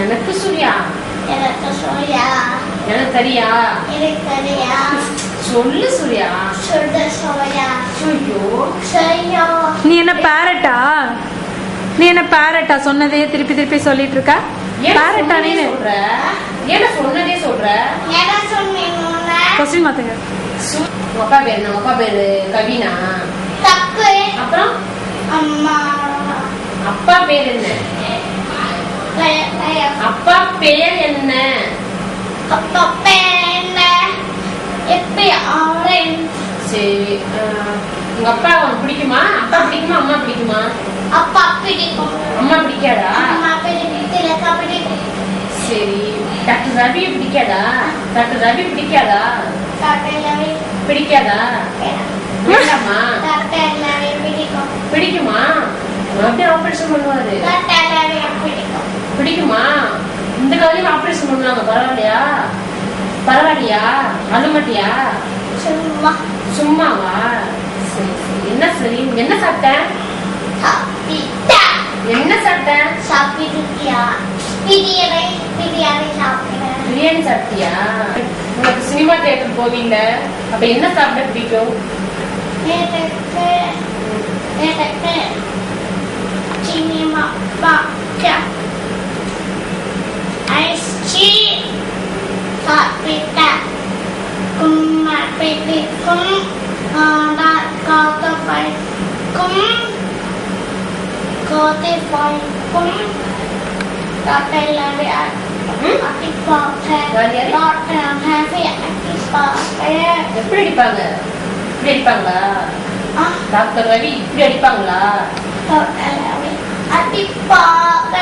எனக்கு சூர்யா. எனக்கு சூர்யா. எனக்கு தெரியா. எனக்கு தெரியா. சொல்லு சூர்யா. சொல்லு சூர்யா. ஐயோ ஐயோ. நீ என்ன பேரட்டா? நீ என்ன பேரட்டா? சொன்னதே திருப்பி திருப்பி சொல்லிட்டு இருக்க. பேரட்டா நீ? சொல்ற ஏன்னா சொன்னதே சொல்ற. என்ன சொன்னீங்க? கொஸ்டின் மாத்துங்க. உங்க பேரு என்ன? உங்க பேரு கவினா? தப்பு. அப்புறம் அம்மா. அப்பா பேர் என்ன? அப்பா பேர் என்ன? அப்பா பேர் என்ன? எப்படி ஆரஞ்சு. சரி, உங்க அப்பா உனக்கு பிடிக்குமா? அப்பா பிடிக்குமா அம்மா பிடிக்குமா? அப்பா பிடிக்கும். அம்மா பிடிக்காதா? அம்மா பிடிக்கும். திலகா பிடிக்கும். சரி, டாக்டர் ரவி பிடிக்காதா? டாக்டர் ரவி பிடிக்காதா? டாக்டர் ரவி பிடிக்காதா? வேண்டாமா? டாக்டர் ரவி பிடிக்கும். பிடிக்குமா? அப்படியே ஆபரேஷன் பண்ணுவாரு. டாக்டர் ரவி பிடிக்கும். பிடிக்குமா? இந்த காலையும் ஆபரேஷன் பண்ணுவாங்க. பரவாயில்லையா? பரவாயில்லையா? அழுமட்டியா? சும்மா. சும்மாவா? சரி சரி. என்ன சரி, என்ன சாப்பிட்டேன்? சாப்பிட்டா. என்ன சாப்பிட்டேன்? சாப்பிட்டியா? பிரியாணி. பிரியாணி சாப்பிட்டேன். பிரியாணி சாப்பிட்டியா? உனக்கு சினிமா தியேட்டர் போவீங்க, அப்ப என்ன சாப்பிட பிடிக்கும்? எனக்கு சினிமா பார்க்க ஐஸ்கிரீம் சாப்பிட்டா. கும்மா பிடிக்கும். காக்க பைக்கும். கோதை பைக்கும். டாக்டர் ரவி எப்படி அடிப்பாங்க? இப்படி அடிப்பாங்களா? டாக்டர் ரவி இப்படி அடிப்பாங்களா? அடிப்பாங்க.